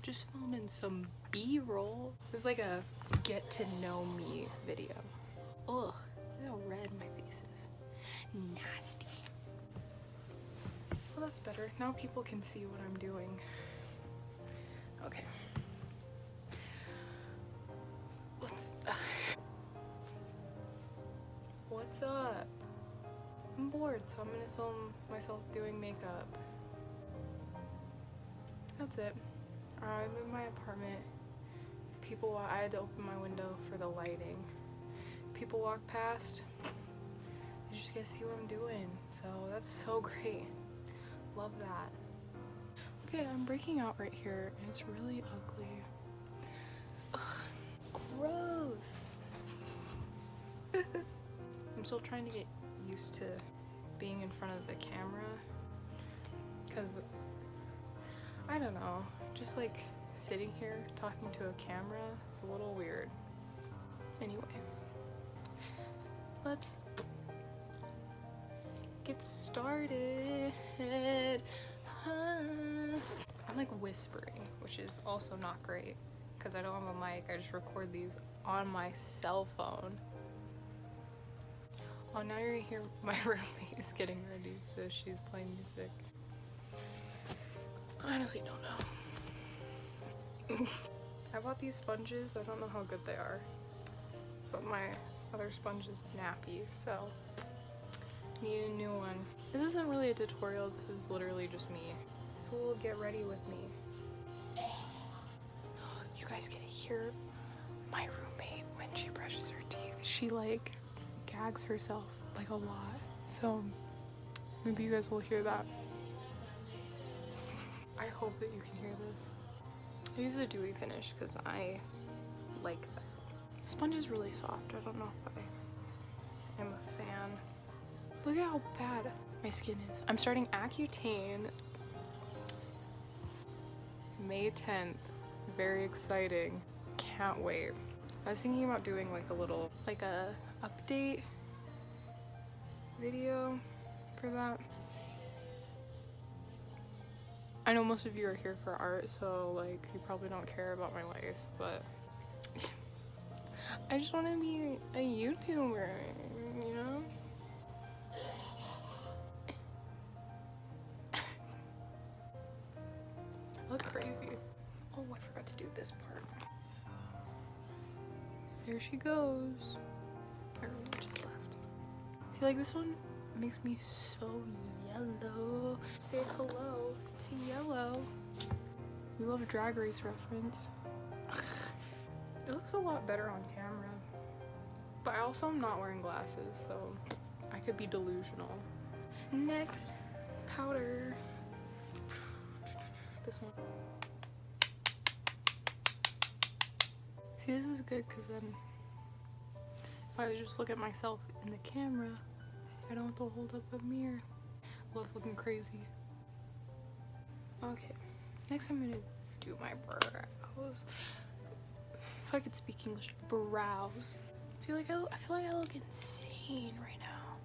just filming some B-roll. This is like a get to know me video. Ugh, look how red my face is. Nasty. Well, that's better. Now people can see what I'm doing. Okay. Let's... What's up? I'm bored, so I'm gonna film myself doing makeup. That's it. I'm in my apartment. If people, I had to open my window for the lighting. If people walk past, you just get to see what I'm doing. So that's so great. Love that. Okay, I'm breaking out right here, and it's really ugly. Ugh, gross. I'm still trying to get used to being in front of the camera, because I don't know, just like sitting here talking to a camera is a little weird. Anyway, let's get started. I'm like whispering, which is also not great because I don't have a mic. I just record these on my cell phone. Oh, now you're here. My roommate is getting ready, so she's playing music. I honestly don't know. I bought these sponges. I don't know how good they are, but my other sponge is nappy, so I need a new one. This isn't really a tutorial. This is literally just me. So we'll get ready with me. You guys get to hear my roommate when she brushes her teeth. She like gags herself like a lot, so maybe you guys will hear that. I hope that you can hear this. I use a dewy finish because I like that. The sponge is really soft. I don't know if I am a fan. Look at how bad my skin is. I'm starting Accutane May 10th. Very exciting. Can't wait. I was thinking about doing like a little, like a update video for that. I know most of you are here for art, so like you probably don't care about my life, but I just want to be a YouTuber, you know? I look crazy. Oh, I forgot to do this part. There she goes. My roommate just left. See, like this one makes me so yellow. Say hello to yellow. We love a Drag Race reference. It looks a lot better on camera. But I also am not wearing glasses, so I could be delusional. Next, powder. This one. See, this is good because then if I just look at myself in the camera, I don't have to hold up a mirror. Love looking crazy. Okay, next I'm gonna do my brows. If I could speak English, brows. See, like I feel like I look insane right now.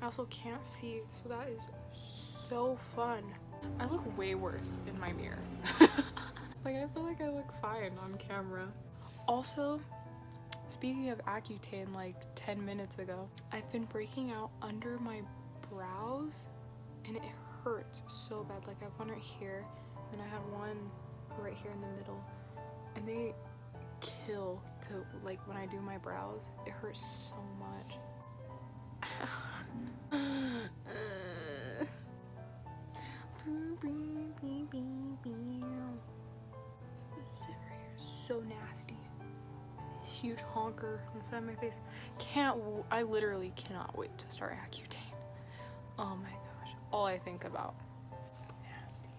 I also can't see, so that is so fun. I look way worse in my mirror. Like I feel like I look fine on camera. Also, speaking of Accutane, like 10 minutes ago, I've been breaking out under my brows and it hurts so bad. Like I have one right here and I had one right here in the middle, and they kill to, like when I do my brows, it hurts so much. So nasty. Huge honker on the side of my face. I literally cannot wait to start Accutane. Oh my gosh. All I think about. Nasty.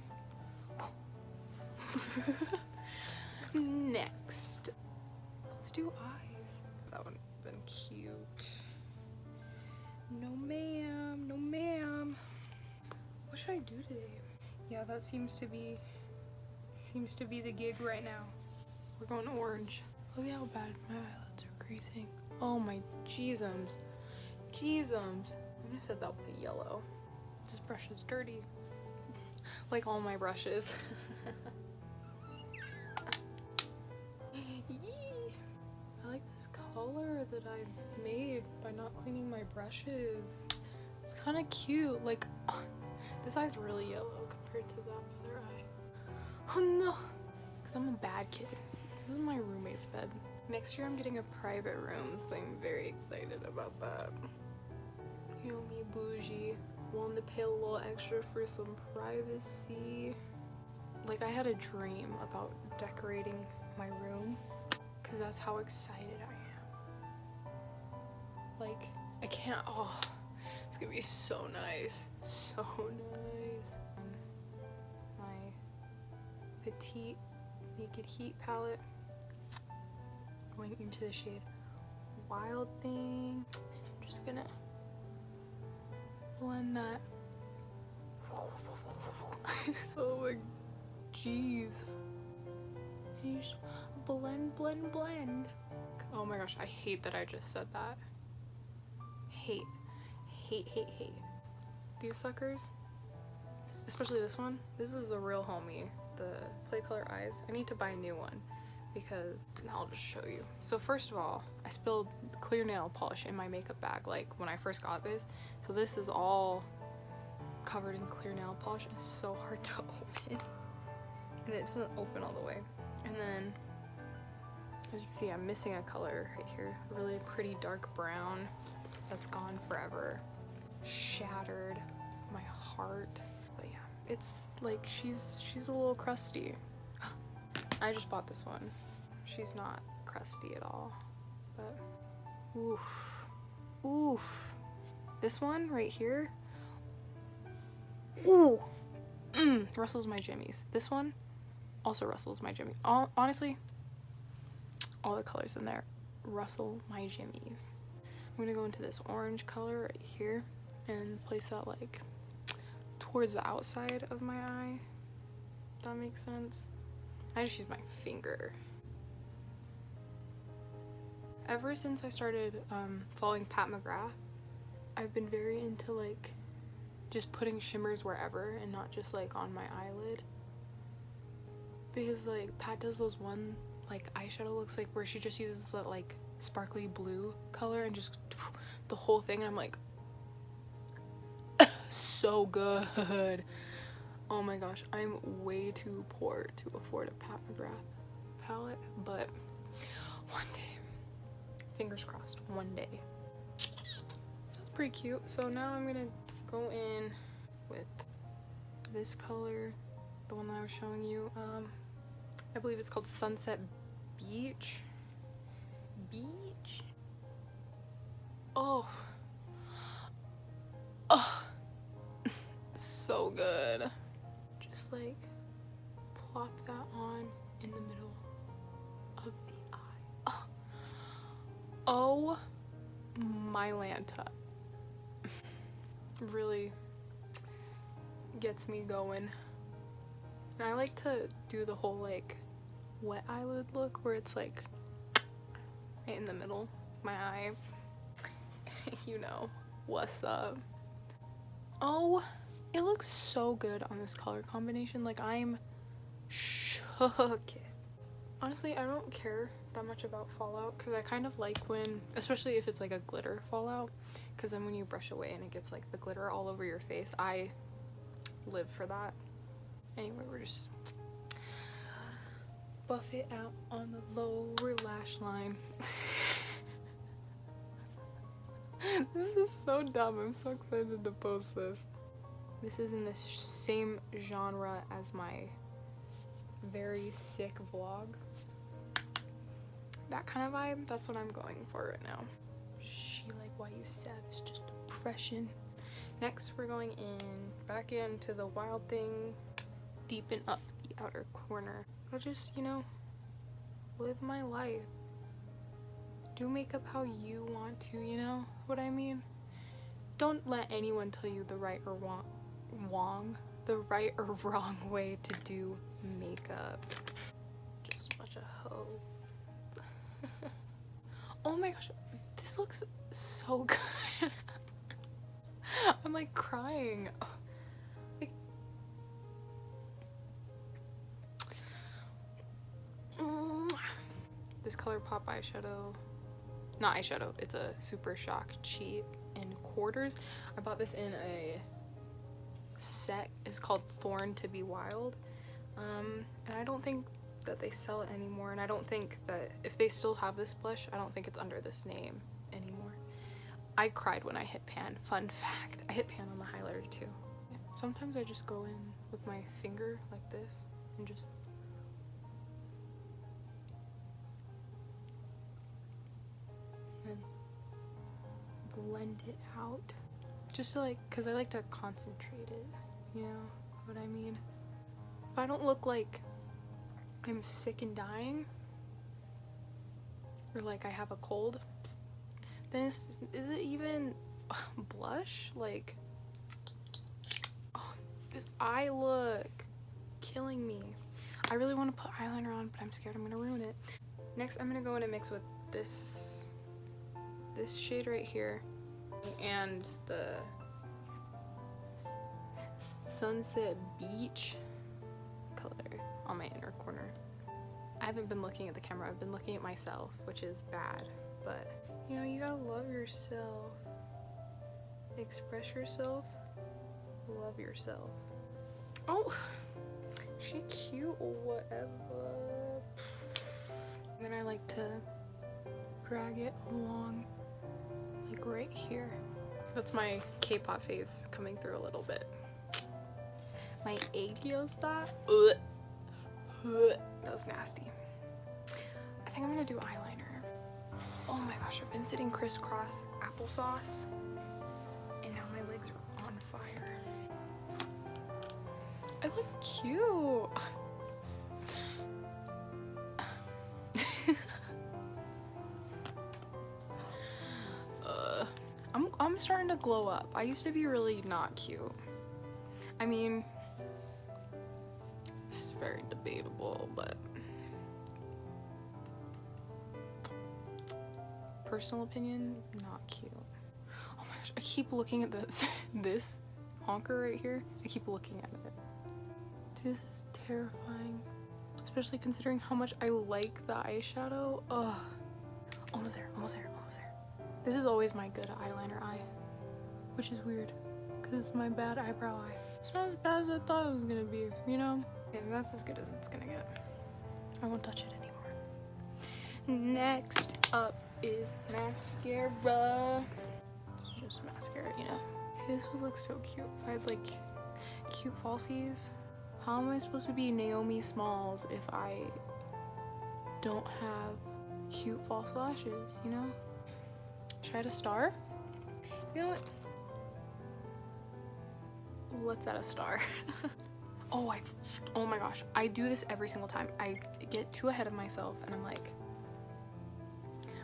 Next. Let's do eyes. That would have been cute. No ma'am, no ma'am. What should I do today? Yeah, that seems to be the gig right now. We're going orange. Look at how bad my eyelids are creasing. Oh my jeezums. Jeezums. I'm gonna set that with a yellow. This brush is dirty. Like all my brushes. Yee. I like this color that I made by not cleaning my brushes. It's kind of cute. Like, this eye's really yellow compared to that other eye. Oh no, because I'm a bad kid. This is my roommate's bed. Next year I'm getting a private room, so I'm very excited about that. You know me, bougie. Wanted to pay a little extra for some privacy. Like, I had a dream about decorating my room because that's how excited I am. Like, I can't, oh, it's gonna be so nice. So nice. My Petite Naked Heat palette, going into the shade Wild Thing. I'm just gonna blend that. Oh my jeez. And you just blend, blend, blend. Oh my gosh, I hate that I just said that. Hate. Hate, hate, hate. These suckers, especially this one, this is the real homie, the Play Color Eyes. I need to buy a new one because I'll just show you. So first of all, I spilled clear nail polish in my makeup bag like when I first got this. So this is all covered in clear nail polish. It's so hard to open. And it doesn't open all the way. And then, as you can see, I'm missing a color right here. A really pretty dark brown that's gone forever. Shattered my heart. But yeah, it's like she's a little crusty. I just bought this one. She's not crusty at all. But oof. Oof. This one right here. Ooh. Rustles my jimmies. This one also rustles my jimmies. Honestly, all the colors in there rustle my jimmies. I'm gonna go into this orange color right here and place that like towards the outside of my eye. If that makes sense. I just use my finger. Ever since I started following Pat McGrath, I've been very into like just putting shimmers wherever and not just like on my eyelid, because like Pat does those one like eyeshadow looks like where she just uses that like sparkly blue color and just the whole thing, and I'm like so good. Oh my gosh, I'm way too poor to afford a Pat McGrath palette, but one day, fingers crossed, one day. That's pretty cute. So now I'm gonna go in with this color, the one that I was showing you. I believe it's called Sunset Beach. Beach? Oh. Oh. So good. Just like plop that on in the middle of the eye. Oh my Lanta. Really gets me going. And I like to do the whole like wet eyelid look where it's like right in the middle of my eye. You know what's up. Oh, it looks so good on this color combination. Like, I'm shook. Honestly, I don't care that much about fallout because I kind of like when, especially if it's like a glitter fallout, because then when you brush away and it gets like the glitter all over your face, I live for that. Anyway, we're just buff it out on the lower lash line. This is so dumb. I'm so excited to post this. This is in the same genre as my very sick vlog. That kind of vibe, that's what I'm going for right now. She like what you said is just depression. Next we're going back into the Wild Thing, deepen up the outer corner. I'll just, you know, live my life. Do makeup how you want to, you know what I mean? Don't let anyone tell you the right or wrong way to do makeup. Just a bunch of hoe. Oh my gosh, this looks so good. I'm like crying. Like, this ColourPop eyeshadow, not eyeshadow, it's a Super Shock Cheek in quarters. I bought this in a set. It's called Thorn to Be Wild. And I don't think that they sell it anymore, and I don't think that if they still have this blush, I don't think it's under this name anymore. I cried when I hit pan. Fun fact, I hit pan on the highlighter too. Sometimes I just go in with my finger like this and just blend it out, just to like, because I like to concentrate it, you know what I mean? If I don't look like I'm sick and dying, or like I have a cold, then is it even blush? Like, oh, this eye look killing me. I really want to put eyeliner on, but I'm scared I'm gonna ruin it. Next, I'm gonna go in and mix with this shade right here and the Sunset Beach color on my inner corner. I haven't been looking at the camera, I've been looking at myself, which is bad, but you know, you gotta love yourself. Express yourself, love yourself. Oh, she cute or whatever. And then I like to drag it along, like right here. That's my K-pop face coming through a little bit. My aegyosa. That was nasty. I think I'm gonna do eyeliner. Oh my gosh, I've been sitting crisscross applesauce, and now my legs are on fire. I look cute. I'm starting to glow up. I used to be really not cute. I mean, it's very debatable, but personal opinion, not cute. Oh my gosh, I keep looking at this honker right here. I keep looking at it. Dude, this is terrifying, especially considering how much I like the eyeshadow. Ugh. Almost there, almost there, almost there. This is always my good eyeliner eye, which is weird because it's my bad eyebrow eye. It's not as bad as I thought it was gonna be, you know? And that's as good as it's gonna get. I won't touch it anymore. Next up is mascara. It's just mascara, you know? See, this would look so cute if I had like cute falsies. How am I supposed to be Naomi Smalls if I don't have cute false lashes, you know? Should I add a star? You know what? Let's add a star. Oh my gosh, I do this every single time. I get too ahead of myself and I'm like,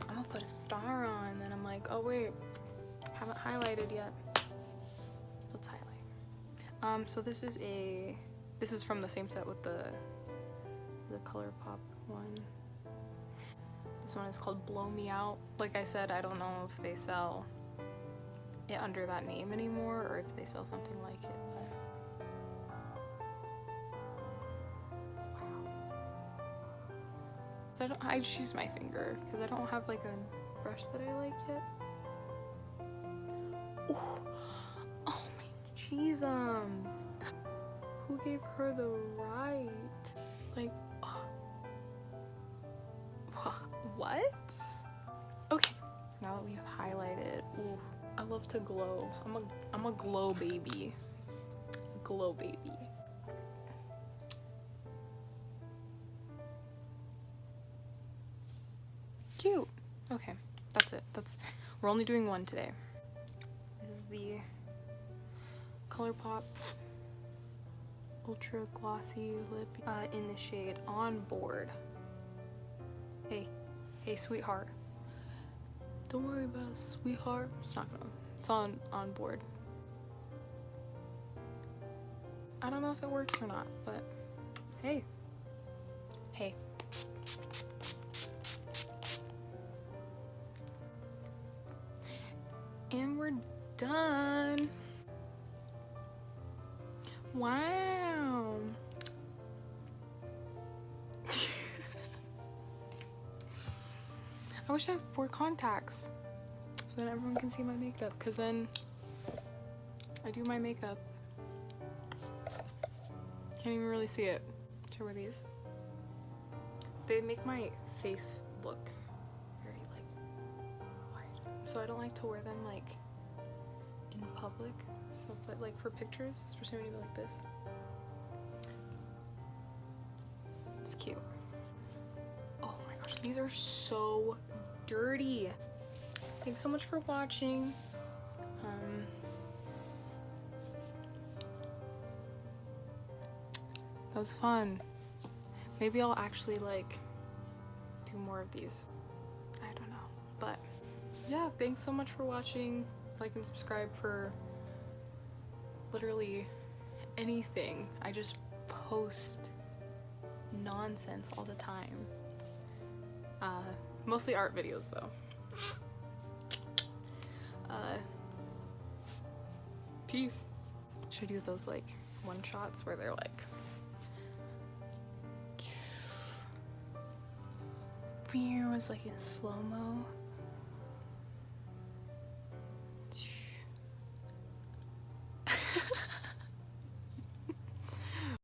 I'm gonna put a star on, and then I'm like, oh wait, haven't highlighted yet. Let's highlight. So this is from the same set with the ColourPop one. This one is called Blow Me Out. Like I said, I don't know if they sell it under that name anymore or if they sell something like it, but wow. So I just use my finger because I don't have like a brush that I like yet. Ooh. Oh my jeezums. Who gave her the right? Like, what? Okay, now that we've highlighted, ooh, I love to glow. I'm a glow baby. A glow baby. Cute. Okay, that's it. We're only doing one today. This is the ColourPop Ultra Glossy Lip in the shade On Board. Hey, sweetheart. Don't worry about it, sweetheart. It's on board. I don't know if it works or not, but hey. And we're done. Wow. I wish I wore contacts so that everyone can see my makeup, because then I do my makeup. Can't even really see it. Should I wear these? They make my face look very like wide, so I don't like to wear them like in public. So, but like for pictures, especially when you go like this, it's cute. Oh my gosh, these are so dirty. Thanks so much for watching. That was fun. Maybe I'll actually like do more of these. I don't know. But yeah, thanks so much for watching. Like and subscribe for literally anything. I just post nonsense all the time. Mostly art videos though. Peace. Should I do those like one shots where they're like was like in slow-mo.